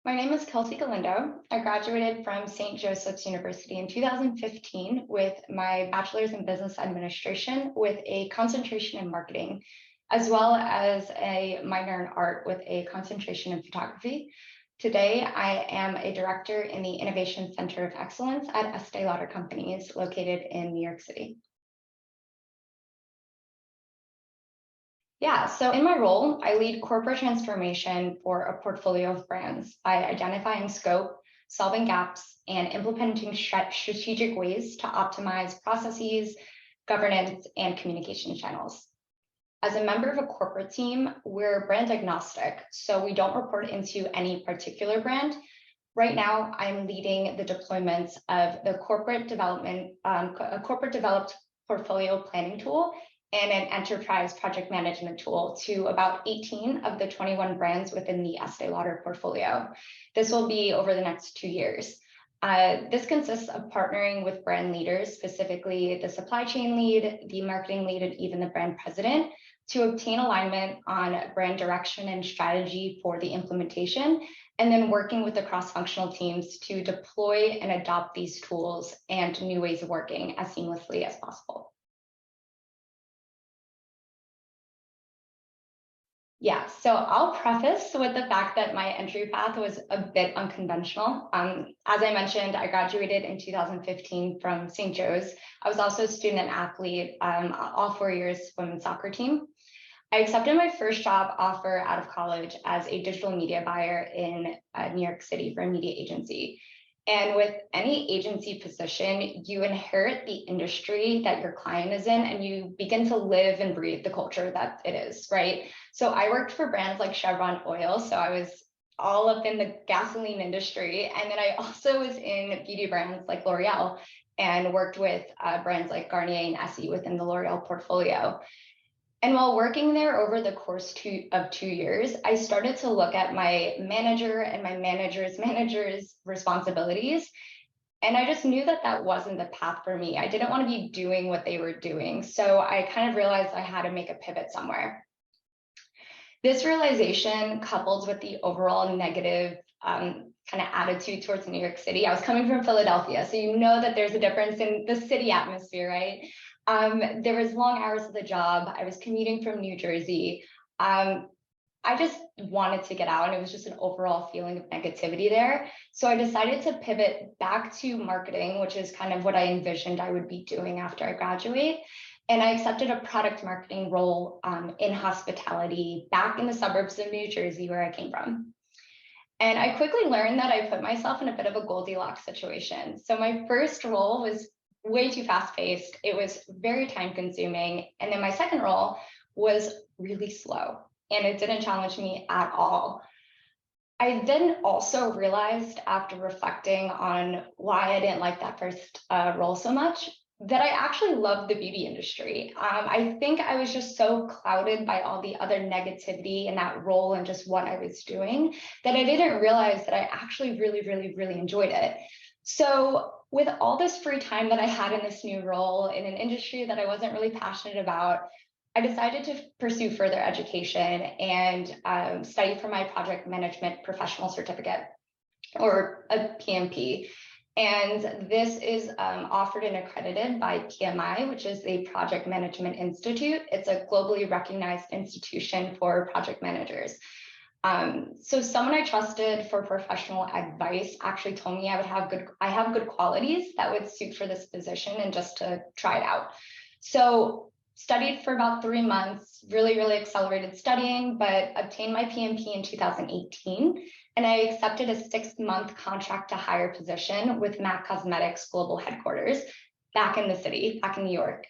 My name is Kelsey Galindo. I graduated from St. Joseph's University in 2015 with my bachelor's in business administration with a concentration in marketing, as well as a minor in art with a concentration in photography. Today, I am a director in the Innovation Center of Excellence at Estee Lauder Companies located in New York City. Yeah, so in my role, I lead corporate transformation for a portfolio of brands by identifying scope, solving gaps, and implementing strategic ways to optimize processes, governance, and communication channels. As a member of a corporate team, we're brand agnostic, so we don't report into any particular brand. Right now, I'm leading the deployments of the corporate developed portfolio planning tool and an enterprise project management tool to about 18 of the 21 brands within the Estee Lauder portfolio. This will be over the next 2 years. This consists of partnering with brand leaders, specifically the supply chain lead, the marketing lead, and even the brand president, to obtain alignment on brand direction and strategy for the implementation, and then working with the cross-functional teams to deploy and adopt these tools and new ways of working as seamlessly as possible. Yeah, so I'll preface with the fact that my entry path was a bit unconventional. As I mentioned, I graduated in 2015 from St. Joe's. I was also a student athlete, all 4 years women's soccer team. I accepted my first job offer out of college as a digital media buyer in New York City for a media agency. And with any agency position, you inherit the industry that your client is in, and you begin to live and breathe the culture that it is, right? So I worked for brands like Chevron Oil, so I was all up in the gasoline industry. And then I also was in beauty brands like L'Oreal and worked with brands like Garnier and Estee within the L'Oreal portfolio. And while working there over the course of 2 years, I started to look at my manager and my manager's responsibilities. And I just knew that that wasn't the path for me. I didn't want to be doing what they were doing. So I kind of realized I had to make a pivot somewhere. This realization, coupled with the overall negative kind of attitude towards New York City. I was coming from Philadelphia, so you know that there's a difference in the city atmosphere, right? There was long hours of the job. I was commuting from New Jersey. I just wanted to get out, and it was just an overall feeling of negativity there. So I decided to pivot back to marketing, which is kind of what I envisioned I would be doing after I graduate. And I accepted a product marketing role in hospitality back in the suburbs of New Jersey, where I came from. And I quickly learned that I put myself in a bit of a Goldilocks situation. So my first role was way too fast-paced. It was very time-consuming. And then my second role was really slow, and it didn't challenge me at all. I then also realized, after reflecting on why I didn't like that first role so much, that I actually loved the beauty industry. I think I was just so clouded by all the other negativity in that role and just what I was doing that I didn't realize that I actually really enjoyed it. So with all this free time that I had in this new role in an industry that I wasn't really passionate about, I decided to pursue further education and study for my project management professional certificate, or a PMP. And this is offered and accredited by PMI, which is the Project Management Institute. It's a globally recognized institution for project managers. So someone I trusted for professional advice actually told me I have good qualities that would suit for this position, and just to try it out. So studied for about 3 months, really accelerated studying, but obtained my PMP in 2018. And I accepted a 6-month contract to hire position with MAC Cosmetics global headquarters back in the city, back in New York.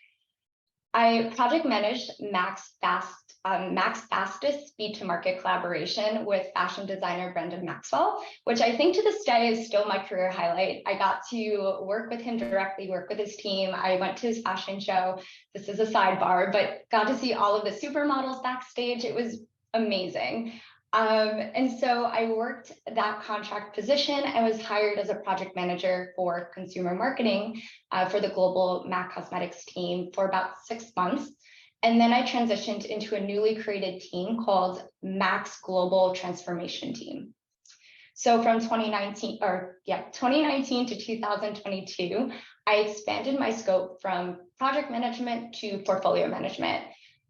I project managed MAC's fastest speed to market collaboration with fashion designer Brendan Maxwell, which I think to this day is still my career highlight. I got to work with him directly, work with his team. I went to his fashion show. This is a sidebar, but got to see all of the supermodels backstage. It was amazing. And so I worked that contract position. I was hired as a project manager for consumer marketing for the global MAC Cosmetics team for about 6 months. And then I transitioned into a newly created team called MAC's Global Transformation Team. So from 2019 to 2022, I expanded my scope from project management to portfolio management.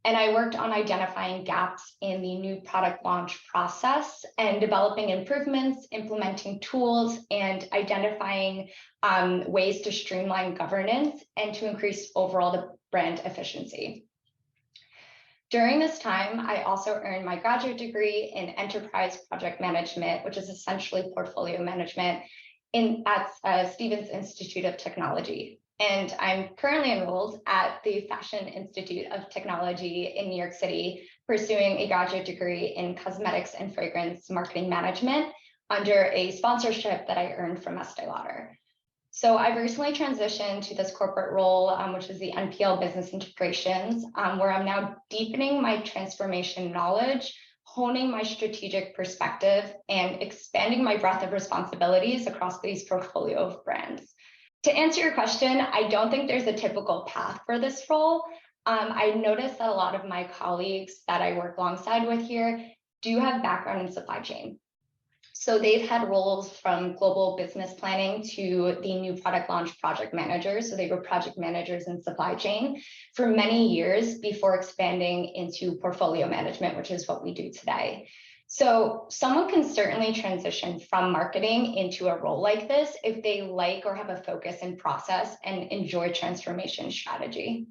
And I worked on identifying gaps in the new product launch process and developing improvements, implementing tools, and identifying ways to streamline governance and to increase overall the brand efficiency. During this time, I also earned my graduate degree in enterprise project management, which is essentially portfolio management at Stevens Institute of Technology. And I'm currently enrolled at the Fashion Institute of Technology in New York City, pursuing a graduate degree in cosmetics and fragrance marketing management under a sponsorship that I earned from Estee Lauder. So I've recently transitioned to this corporate role, which is the NPL Business Integrations, where I'm now deepening my transformation knowledge, honing my strategic perspective, and expanding my breadth of responsibilities across these portfolio of brands. To answer your question, I don't think there's a typical path for this role. I noticed that a lot of my colleagues that I work alongside with here do have background in supply chain. So they've had roles from global business planning to the new product launch project managers. So they were project managers in supply chain for many years before expanding into portfolio management, which is what we do today. So someone can certainly transition from marketing into a role like this if they like or have a focus in process and enjoy transformation strategy.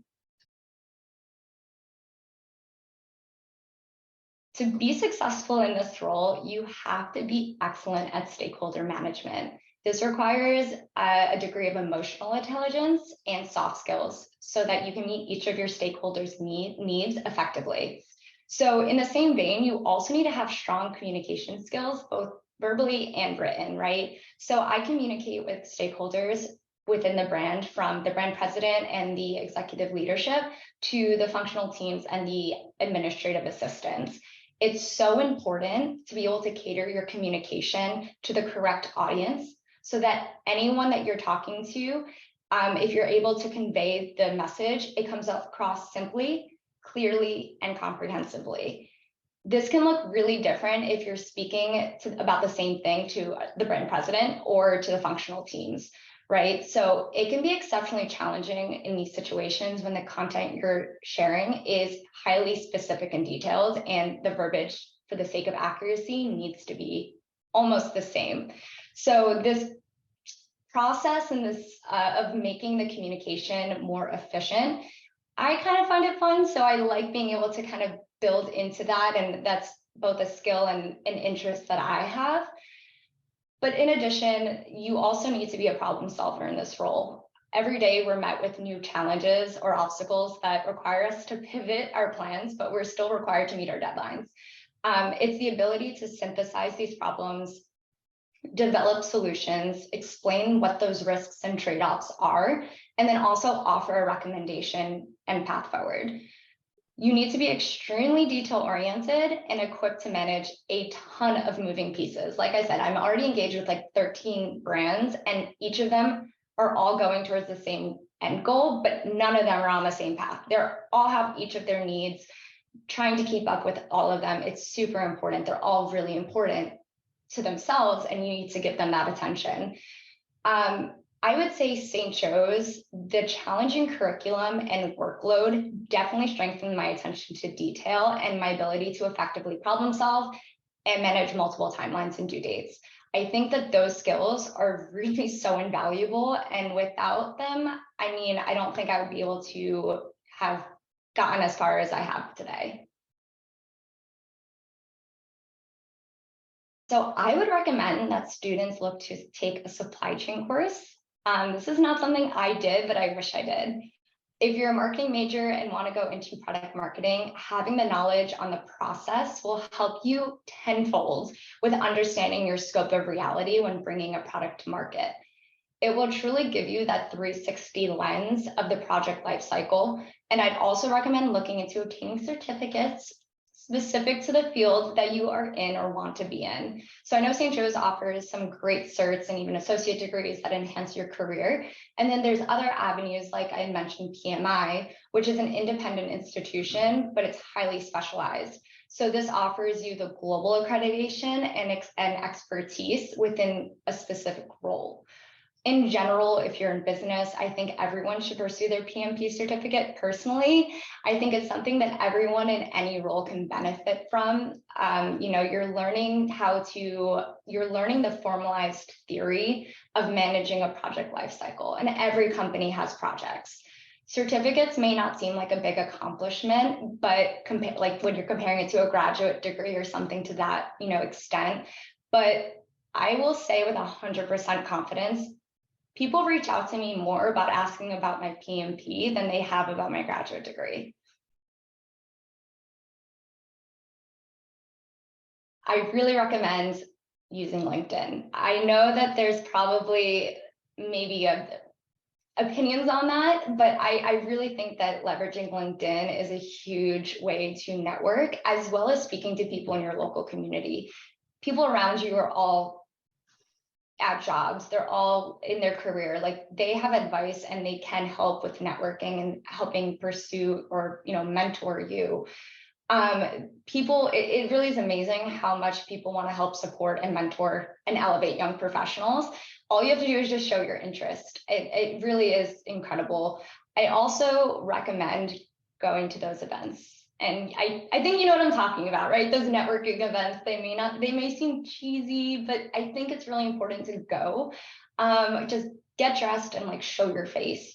To be successful in this role, you have to be excellent at stakeholder management. This requires a degree of emotional intelligence and soft skills so that you can meet each of your stakeholders' needs effectively. So in the same vein, you also need to have strong communication skills, both verbally and written, right? So I communicate with stakeholders within the brand, from the brand president and the executive leadership to the functional teams and the administrative assistants. It's so important to be able to cater your communication to the correct audience so that anyone that you're talking to, if you're able to convey the message, it comes across simply, clearly, and comprehensively. This can look really different if you're speaking about the same thing to the brand president or to the functional teams, right? So it can be exceptionally challenging in these situations when the content you're sharing is highly specific and detailed, and the verbiage, for the sake of accuracy, needs to be almost the same. So this process and this of making the communication more efficient, I kind of find it fun. So I like being able to kind of build into that. And that's both a skill and an interest that I have. But in addition, you also need to be a problem solver in this role. Every day we're met with new challenges or obstacles that require us to pivot our plans, but we're still required to meet our deadlines. It's the ability to synthesize these problems, develop solutions, explain what those risks and trade-offs are, and then also offer a recommendation and path forward. You need to be extremely detail-oriented and equipped to manage a ton of moving pieces. Like I said, I'm already engaged with like 13 brands, and each of them are all going towards the same end goal, but none of them are on the same path. They all have each of their needs. Trying to keep up with all of them, it's super important. They're all really important to themselves, and you need to give them that attention. I would say St. Joe's, the challenging curriculum and workload definitely strengthened my attention to detail and my ability to effectively problem solve and manage multiple timelines and due dates. I think that those skills are really so invaluable, and without them, I mean, I don't think I would be able to have gotten as far as I have today. So I would recommend that students look to take a supply chain course. This is not something I did, but I wish I did. If you're a marketing major and want to go into product marketing, having the knowledge on the process will help you tenfold with understanding your scope of reality when bringing a product to market. It will truly give you that 360 lens of the project lifecycle. And I'd also recommend looking into obtaining certificates specific to the field that you are in or want to be in. So I know St. Joe's offers some great certs and even associate degrees that enhance your career. And then there's other avenues, like I mentioned, PMI, which is an independent institution, but it's highly specialized. So this offers you the global accreditation and expertise within a specific role. In general, if you're in business, I think everyone should pursue their PMP certificate. Personally, I think it's something that everyone in any role can benefit from. You're learning the formalized theory of managing a project lifecycle, and every company has projects. Certificates may not seem like a big accomplishment, but like when you're comparing it to a graduate degree or something to that, extent. But I will say with 100% confidence, people reach out to me more about asking about my PMP than they have about my graduate degree. I really recommend using LinkedIn. I know that there's probably maybe opinions on that, but I really think that leveraging LinkedIn is a huge way to network, as well as speaking to people in your local community. People around you are all at jobs, they're all in their career, like they have advice and they can help with networking and helping pursue or mentor you. It really is amazing how much people want to help support and mentor and elevate young professionals. All you have to do is just show your interest. It really is incredible. I also recommend going to those events. And I think you know what I'm talking about, right? Those networking events, they may seem cheesy, but I think it's really important to go. Just get dressed and show your face.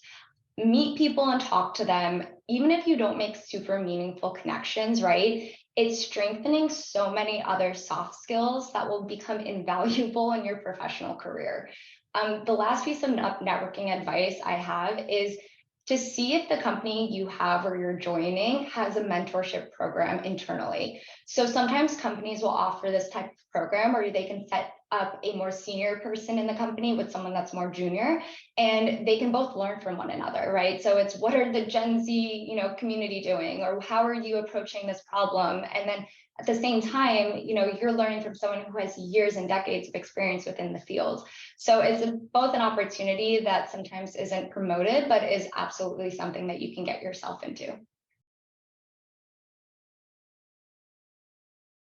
Meet people and talk to them. Even if you don't make super meaningful connections, right? It's strengthening so many other soft skills that will become invaluable in your professional career. The last piece of networking advice I have is to see if the company you have or you're joining has a mentorship program internally. So sometimes companies will offer this type of program, or they can set up a more senior person in the company with someone that's more junior, and they can both learn from one another, right? So it's, what are the Gen Z, community doing, or how are you approaching this problem? And then at the same time, you're learning from someone who has years and decades of experience within the field. So it's both an opportunity that sometimes isn't promoted, but is absolutely something that you can get yourself into.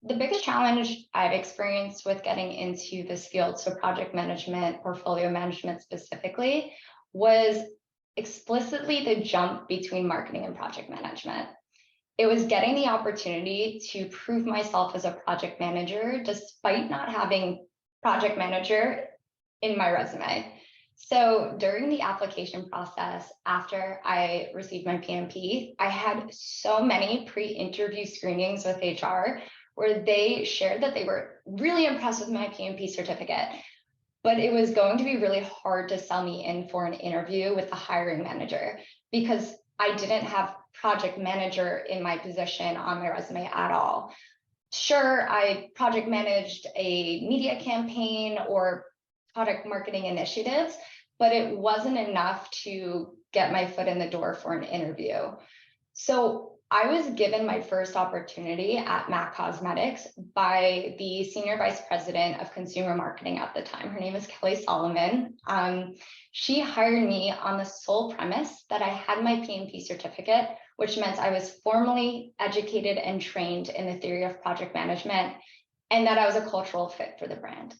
The biggest challenge I've experienced with getting into this field, so project management, portfolio management specifically, was explicitly the jump between marketing and project management. It was getting the opportunity to prove myself as a project manager, despite not having project manager in my resume. So during the application process, after I received my PMP, I had so many pre-interview screenings with HR where they shared that they were really impressed with my PMP certificate, but it was going to be really hard to sell me in for an interview with the hiring manager because I didn't have project manager in my position on my resume at all. Sure, I project managed a media campaign or product marketing initiatives, but it wasn't enough to get my foot in the door for an interview. So I was given my first opportunity at MAC Cosmetics by the Senior Vice President of Consumer Marketing at the time. Her name is Kelly Solomon. She hired me on the sole premise that I had my PMP certificate, which meant I was formally educated and trained in the theory of project management, and that I was a cultural fit for the brand.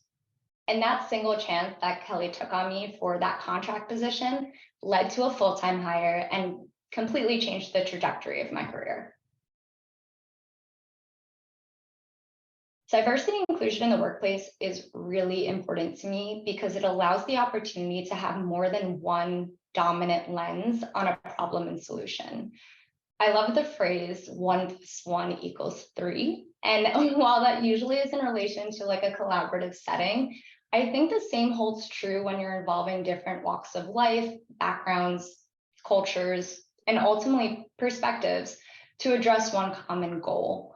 And that single chance that Kelly took on me for that contract position led to a full-time hire and completely changed the trajectory of my career. Diversity and inclusion in the workplace is really important to me because it allows the opportunity to have more than one dominant lens on a problem and solution. I love the phrase 1 + 1 = 3. And while that usually is in relation to a collaborative setting, I think the same holds true when you're involving different walks of life, backgrounds, cultures, and ultimately perspectives to address one common goal.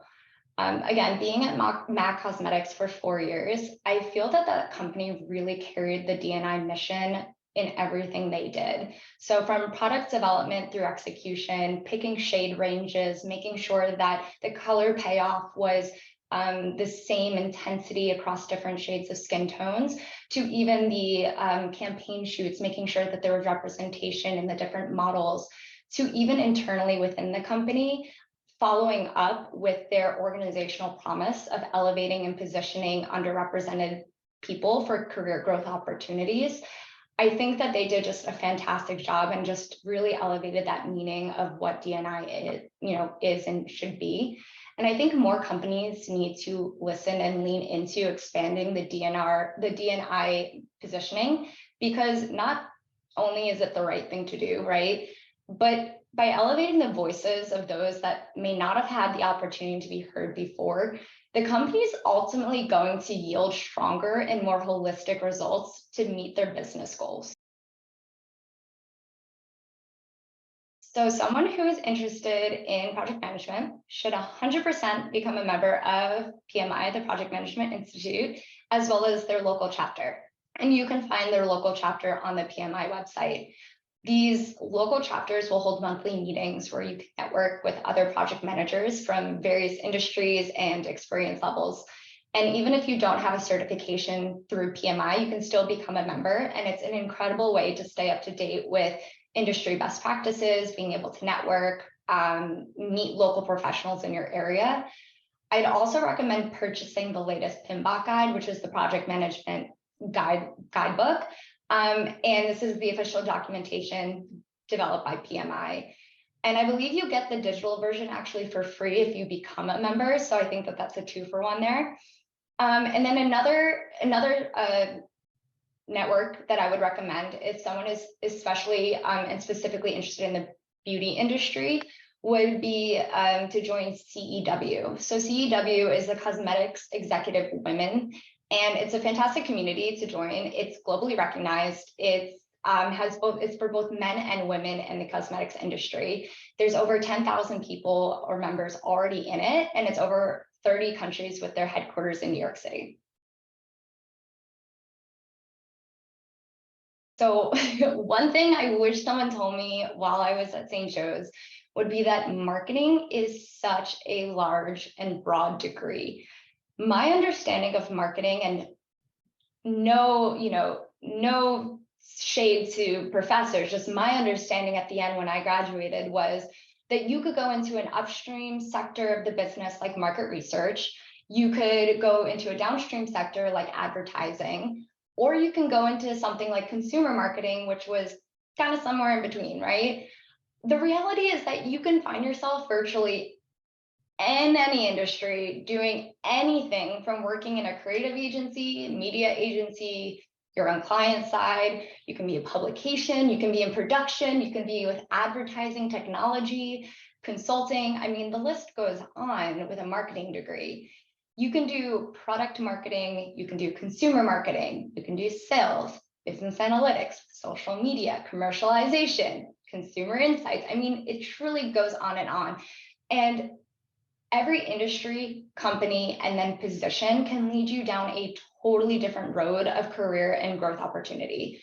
Again, being at MAC Cosmetics for 4 years, I feel that that company really carried the D&I mission in everything they did. So from product development through execution, picking shade ranges, making sure that the color payoff was the same intensity across different shades of skin tones, to even the campaign shoots, making sure that there was representation in the different models, to even internally within the company, following up with their organizational promise of elevating and positioning underrepresented people for career growth opportunities. I think that they did just a fantastic job and just really elevated that meaning of what DNI is and should be. And I think more companies need to listen and lean into expanding the DNI positioning, because not only is it the right thing to do, right? But by elevating the voices of those that may not have had the opportunity to be heard before, the company is ultimately going to yield stronger and more holistic results to meet their business goals. So someone who is interested in project management should 100% become a member of PMI, the Project Management Institute, as well as their local chapter. And you can find their local chapter on the PMI website. These local chapters will hold monthly meetings where you can network with other project managers from various industries and experience levels. And even if you don't have a certification through PMI, you can still become a member. And it's an incredible way to stay up to date with industry best practices, being able to network, meet local professionals in your area. I'd also recommend purchasing the latest PMBOK guide, which is the project management guidebook. And this is the official documentation developed by PMI. And I believe you get the digital version actually for free if you become a member. So I think that that's a 2-for-1 there. And then another network that I would recommend if someone is especially and specifically interested in the beauty industry would be to join CEW. So CEW is the Cosmetics Executive Women, and it's a fantastic community to join. It's globally recognized. It's for both men and women in the cosmetics industry. There's over 10,000 people or members already in it, and it's over 30 countries with their headquarters in New York City. So one thing I wish someone told me while I was at St. Joe's would be that marketing is such a large and broad degree. My understanding of marketing, and no shade to professors, just my understanding at the end when I graduated was that you could go into an upstream sector of the business like market research, you could go into a downstream sector like advertising, or you can go into something like consumer marketing, which was kind of somewhere in between, right? The reality is that you can find yourself virtually in any industry doing anything, from working in a creative agency, media agency, you're on client side, you can be a publication, you can be in production, you can be with advertising, technology, consulting. I mean, the list goes on with a marketing degree. You can do product marketing, you can do consumer marketing, you can do sales, business analytics, social media, commercialization, consumer insights. I mean, it truly goes on. And every industry, company, and then position can lead you down a totally different road of career and growth opportunity.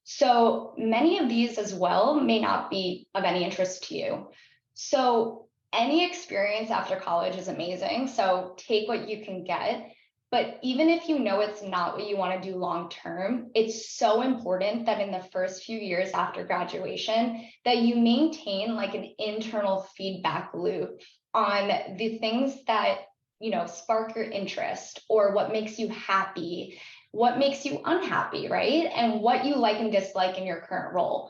So many of these as well may not be of any interest to you. So any experience after college is amazing. So take what you can get. But even if you know it's not what you want to do long term, it's so important that in the first few years after graduation, that you maintain like an internal feedback loop on the things that, spark your interest, or what makes you happy, what makes you unhappy, right? And what you like and dislike in your current role.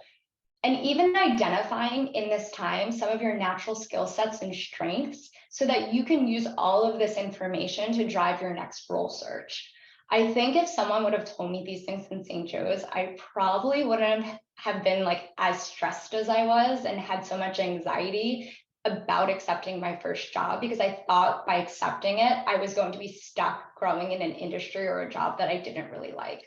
And even identifying in this time some of your natural skill sets and strengths so that you can use all of this information to drive your next role search. I think if someone would have told me these things in St. Joe's, I probably wouldn't have been like as stressed as I was and had so much anxiety about accepting my first job, because I thought by accepting it, I was going to be stuck growing in an industry or a job that I didn't really like.